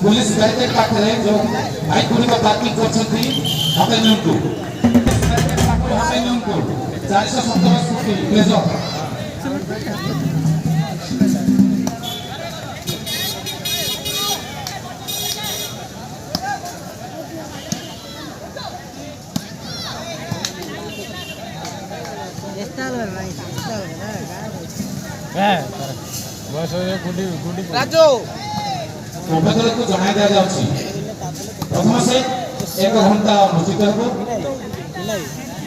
Police barricade पाखरे जो bike Gudi को पार्किंग करछथि हटे नियंतु हटे नियंतु 417 स्कूटी प्लेजर राजू उभयदल को जनाई दिया जाउछि प्रथम से 1 घंटा अनुष्ठित हो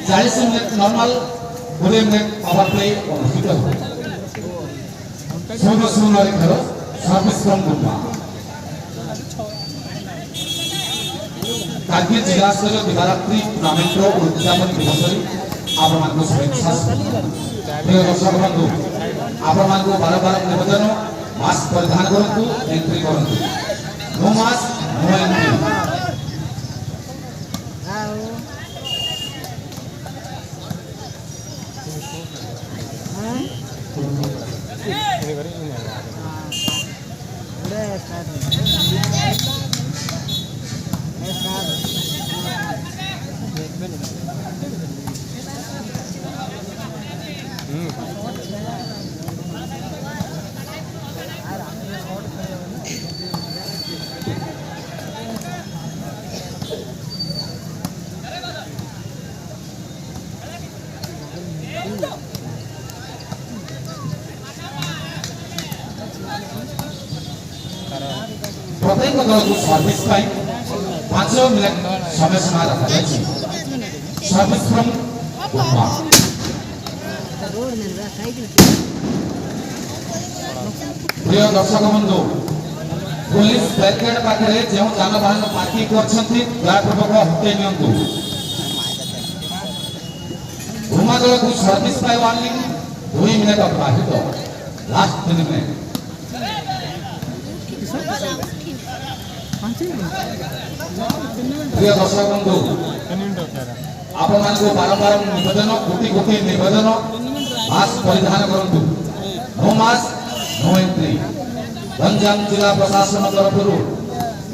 40 minute normal 20 minute over play अनुष्ठित हो शून्य शून्य रे खेल सर्विस फ्रॉम गुम्मा कारगिल जिला स्तरीय दिवारात्रि टूर्नामेंट रो उद्यापन दिवस आपण मानको शुभेच्छा प्रिय दर्शक बंधु आपण मानको बार बार निवेदन मास्क परिधान करंतु एंट्री करंतु नो मास्क नो एंट्री प्रत्येक दल को सर्विस पाई 5 मिनट समय सीमा रखा जायछि सर्विस फ्रॉम गुम्मा प्रिय दर्शक बंधु पुलिस बैरिकेड पाखरे जे जानवाहन पार्किंग करछथि दयापूर्वक हटे नियंतु गुम्मा दल को सर्विस पाई वार्निंग 2 मिनट अतिबाहित लास्ट 3 मिनट प्रिय दर्शक बंधु आपण मानको बारंबार निवेदन कोटि निवेदन मास्क परिधान करंतु no mask no entry Ganjam जिला प्रशासन तरफरु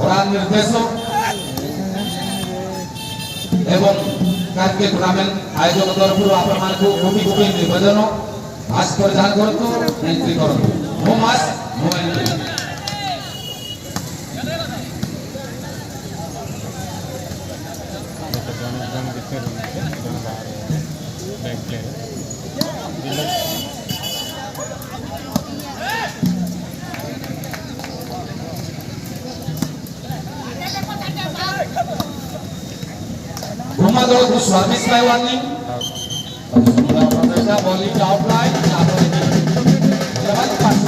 बड़ा निर्देश एवं कारगिल टूर्नामेंट आयोजक तरफरु आपण मानको कोटि निवेदन मास्क परिधान करंतु एंट्री करंतु नो मास्क नो एंट्री गुम्मा दल को service by warning professor bowling outline जवान पास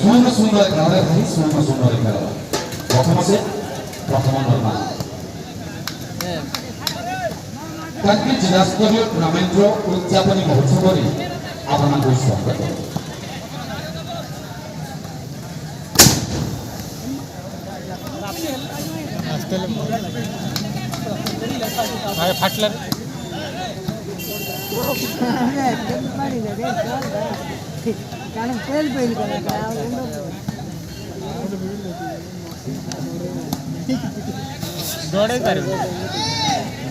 शून्य शून्य खेल भाई शून्य शून्य खेल प्रथम से प्रथम नॉर्मल कारगिल जिला स्तरीय टूर्नामेंट रो उद्यापन महोत्सव रे आपण को स्वागत फाटलर कारण तेल पेल गोड़े कर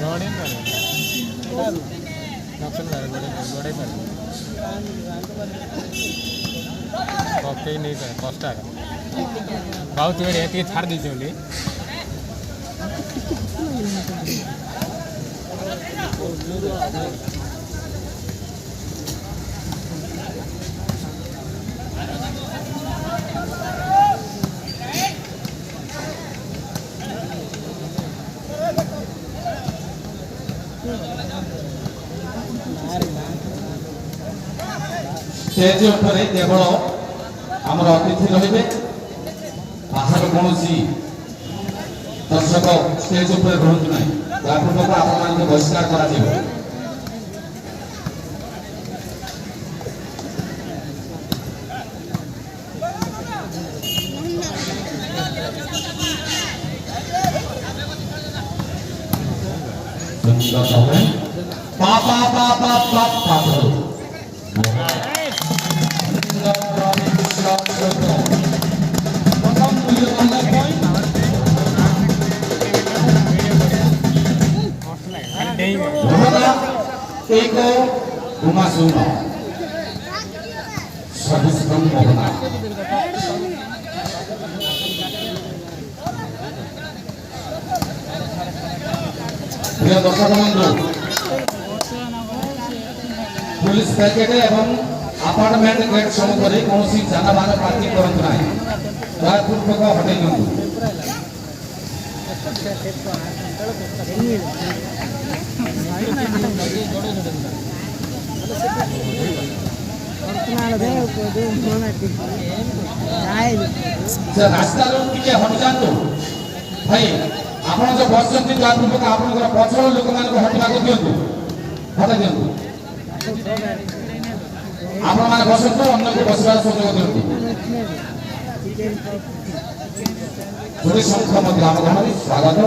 गोड़े कर नक्सल गोड़े कर ओके नहीं कर कष्टा बहुत वेळ येते छाड़ दीजिए बोली स्टेज उपरे केवल आमर अतिथि रहिबे बाहर कोनोसी दर्शक स्टेज उपरे रहंतु नै तापूर्वक आपण मानके बहिष्कार करा जिवो সুন্দর হবে পা পা পা পা পা পা ধরো প্রথম মূল্যবান point Mohoda Eko Umasuno Sabiskan Mohona প্রিয় দর্শক বন্ধু পুলিশ প্যাকেটে এবং আপার্টমেন্ট গেট সম্মুখରେ କୌଣସି ଯାନବାହନ ପାର୍କିଂ କରନ୍ତୁ ନାହିଁ ଦୟାପୂର୍ବକ ହଟେଇ ଦିଅନ୍ତୁ ରାସ୍ତାରୁ ଟିକେ ହଟି ଯାଆନ୍ତୁ ଭାଇ ଆପଣ ଯୋଉ ବସିଛନ୍ତି ଦୟାପୂର୍ବକ ଆପଣଙ୍କର ପଛର ଲୋକମାନଙ୍କୁ ହଟିବାକୁ ଦିଅନ୍ତୁ ହଟାଇ ଦିଅନ୍ତୁ ଆପଣମାନେ ବସନ୍ତୁ ଅନ୍ୟକୁ ବସିବାର ସୁଯୋଗ ଦିଅନ୍ତୁ ପୁରୀ ଶଙ୍ଖ ମଧ୍ୟ ଆମ ଗ୍ରାମରେ ସ୍ୱାଗତ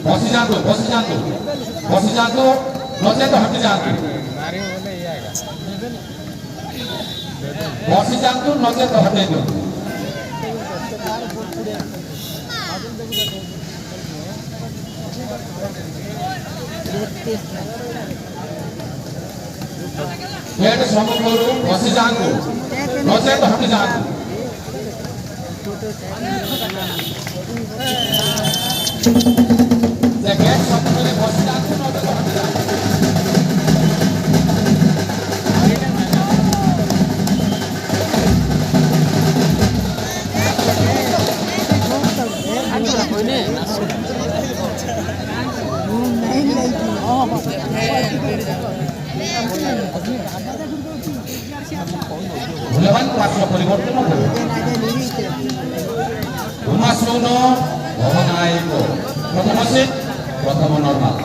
ବସି ଯାଆନ୍ତୁ ବସି ଯାଆନ୍ତୁ ବସି ଯାଆନ୍ତୁ ନଚେତ ହଟି ଯାଆନ୍ତୁ ବସି ଯାଆନ୍ତୁ ନଚେତ ହଟେଇ ଦିଅନ୍ତୁ गेट सम्मुखରୁ ବସି ଯାଆନ୍ତୁ ନଚେତ ହଟି ଯାଆନ୍ତୁ ସେ ଗେଟ୍ ସମ୍ମୁଖରେ ବସି ଯାଆନ୍ତୁ ନଚେତ ହଟି ଯାଆନ୍ତୁ মূল্যবান পাত্র পরিবর্তন উমাসৌন ভবনায়ক প্রথম সিট প্রথম নর্মাল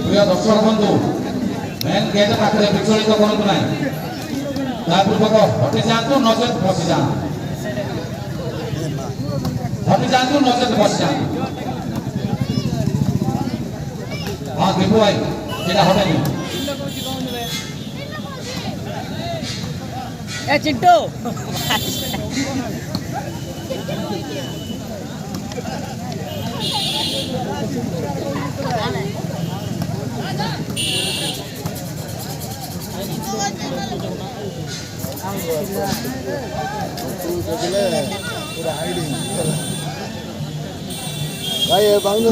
প্রিয় দর্শক বন্ধু মেন গেট পাখে বিচলিত করন্তু নাই তাপূর্বক হটি যাଆନ୍ତୁ নচেত বসি যাଆନ୍ତୁ হটি যাଆନ୍ତୁ নচেত বসি যাଆନ୍ତୁ हाँ देखो भाई এটা হটাই দিন ए चिट्टू भाई भांग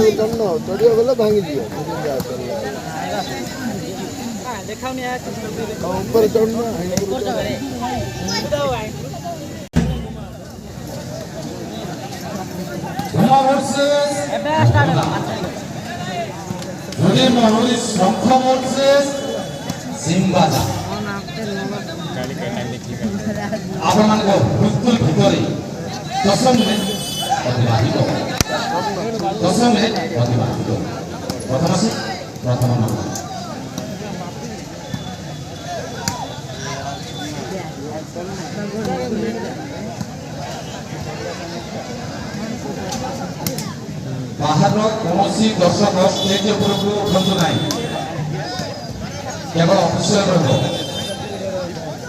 चढ़िया गले भांगी दियो ऊपर चढ़ना শঙ্খ ভার্সেস সিম্বাজা ଆପଣମାନଙ୍କ ମୃତ୍ୟୁ ଭିତରେ 10 ମିନିଟ୍ ଅତିବାହିତ ପ୍ରଥମ ସେ ପ୍ରଥମ ନମ୍ବର ବାହାର କୌଣସି ଦର୍ଶକ ଷ୍ଟେଜ ଉପରକୁ ଉଠନ୍ତୁ ନାହିଁ କେବଳ ଅଫିସିଆଲ ରହିବ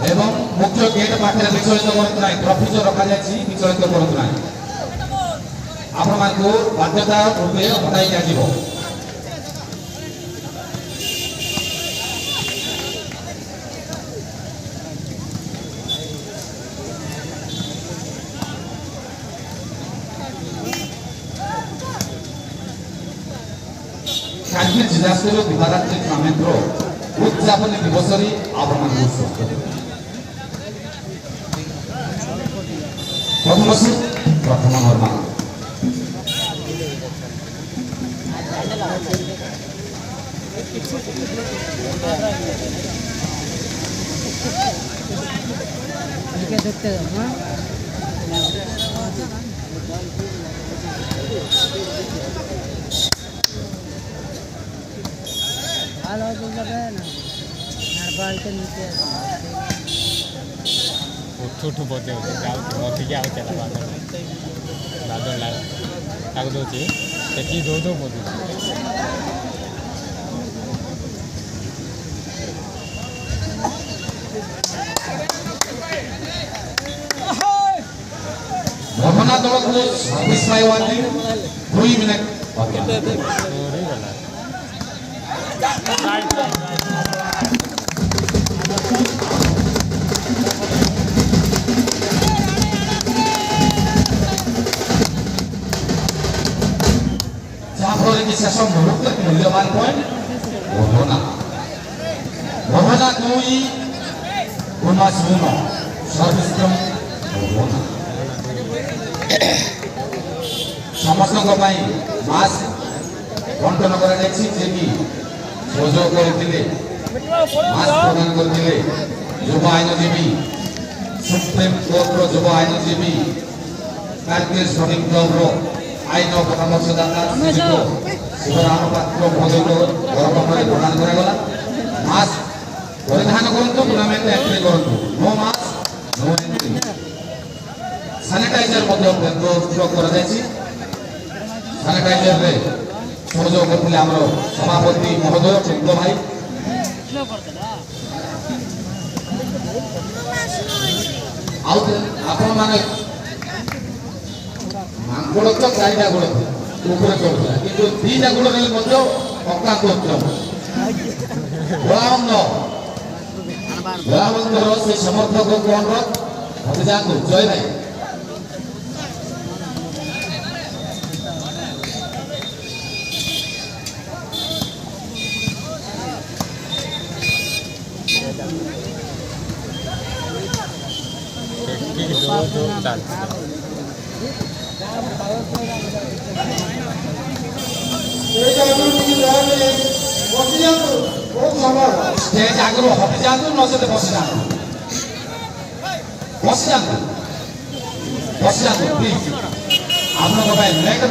ଏବଂ ମୁଖ୍ୟ ଗେଟ୍ ପାଖରେ ବିଚଳିତ କରନ୍ତୁ ନାହିଁ ଟ୍ରଫି ଯୋଉ ରଖାଯାଇଛି ବିଚଳିତ କରନ୍ତୁ ନାହିଁ ଆପଣମାନଙ୍କୁ ବାଧ୍ୟତା ରୂପେ ହଟାଇ ଦିଆଯିବ କାଶ୍ମୀର ଜିଲ୍ଲାସ୍ତରୀୟ ଦିବାରାତ୍ରି ଟୁର୍ଣ୍ଣାମେଣ୍ଟର ଉଦ୍ଯାପନୀ ଦିବସରେ ଆପଣମାନଙ୍କୁ ସ୍ୱାଗତ ପ୍ରଥମ ସିଟ୍ ପ୍ରଥମ ନର୍ମାଲ देखते हैं ভালো লাগে না আর বাড়িতে নিতে ଉଠୁ ବୋଧେ ହେଉଛି ଯାଉଛି ବସିକି ଆଉ ଚାଲ ବାଦଲ ତାକୁ ଦେଉଛି ସେଠି ଦେଉ ବୋଧେ ମୋହନା ଦଳକୁ ସର୍ଭିସ ପାଇବାନି 2 ମିନିଟ୍ ଯାହାଫଳରେ କି ଶେଷ ମୁହୂର୍ତ୍ତରେ ମୂଲ୍ୟବାନ ପଏଣ୍ଟ ମୋହନା 2 ଉମାସ 1 ସର୍ଭିସ ମୋହନା ସମସ୍ତଙ୍କ ପାଇଁ ମାସ୍କ ବଣ୍ଟନ କରାଯାଇଛି ଯିଏକି ସହଯୋଗ କରିଥିଲେ ମାସ୍କ ପ୍ରଦାନ କରିଥିଲେ ଯୁବ ଆଇନଜୀବୀ ସୁପ୍ରିମକୋର୍ଟର ଯୁବ ଆଇନଜୀବୀ କାର୍ଗିଲ ସ୍ପୋର୍ଟିଂ କ୍ଲବର ଆଇନ ପରାମର୍ଶଦାତା ଶିବରାମ ପାତ୍ର ମହୋଦୟଙ୍କ ଗୌରବରେ ପ୍ରଦାନ କରାଗଲା ମାସ୍କ ପରିଧାନ କରନ୍ତୁ ଟୁର୍ଣ୍ଣାମେଣ୍ଟ ଏଣ୍ଟ୍ରି କରନ୍ତୁ no mask no entry sanitiser ମଧ୍ୟ ବନ୍ଦୋବସ୍ତ କରାଯାଇଛି ସାନିଟାଇଜରରେ ସହଯୋଗ କରିଥିଲେ ଆମର ସଭାପତି ମହୋଦୟ ଚିନ୍ତ ଭାଇ ଆଉ ଆପଣମାନେ ମାଙ୍କଡ଼ ତ 4ଟା ଗୋଡ଼ ଉପରେ ଚଢୁଥିଲା କିନ୍ତୁ 2ଟା ଗୋଡ଼ ନେଲେ ମଧ୍ୟ ଅକ୍ଳାନ୍ତ ଉଦ୍ୟମ ଗୋଳାବନ୍ଧର ସେ ସମର୍ଥକଙ୍କୁ ଅନୁରୋଧ ଅଭିଯାନକୁ ଜୟ ଭାଇ स्टेज आगु हटि जातु नचेत बसि जातु प्लीज आपन नेट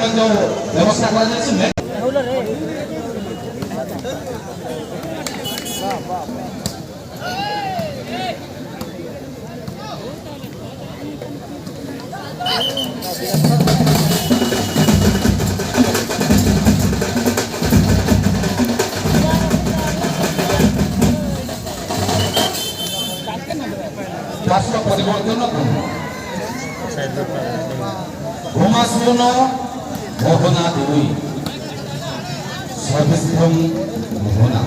व्यवस्था कर परिवर्तन घुमासुन मोहना 2 सर्वश्रेष्ठ मोहना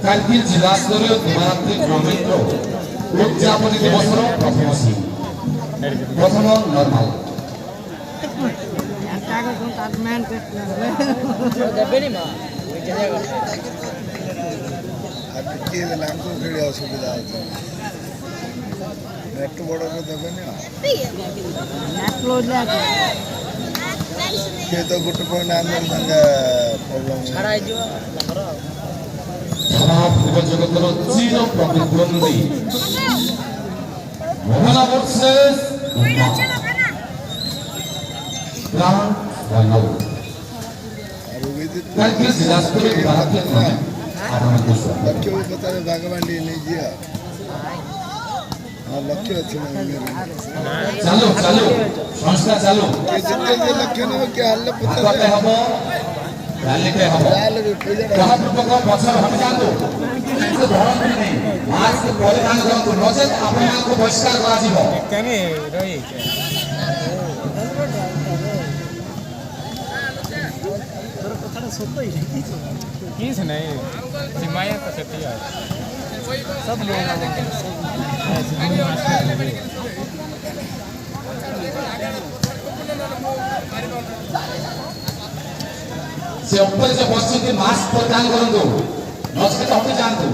कारगिल जिला स्तरीय दिवाली टूर्नामेंट उद्यापन दिवस प्रथम नॉर्मल असुविधा नेट बड़ देवे तो गोटे पॉइंट प्रॉब्लम जगतर चिर प्रतिद्वंदी मोहना वर्सेस ग्राउंड फाइनल कारगिल जिला स्तरीय भारतीय लक्ष्य पता भागवानी नहीं दिया हाँ लक्ष्य अच्छे चालू चालू संस्था चालू जितने लक्ष्य नहीं क्या हाल पता हम डालते हम कहाँ प्रपक पछर हम जातु तो धरन नहीं मास्क परिधान करतु नचेत आपण को बहिष्कार करा जिवो कने रही तोर कथाटा सत्य ही किछ नहीं सीमाया तो सत्य है सब लोग से ऊपर से बसते मास्क परिधान करंतु नचेत हटि जातु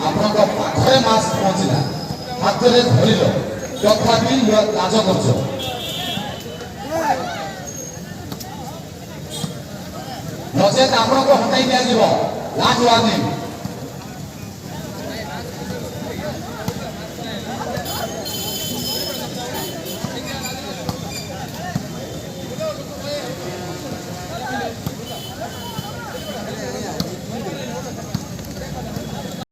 आपण को पाखरे मास्क पहुंचला हाथ रे धरिलो तथापि लाज करछो ନଚେତ୍ ଆପଣଙ୍କୁ ହଟାଇ ଦିଆଯିବ। Last warning.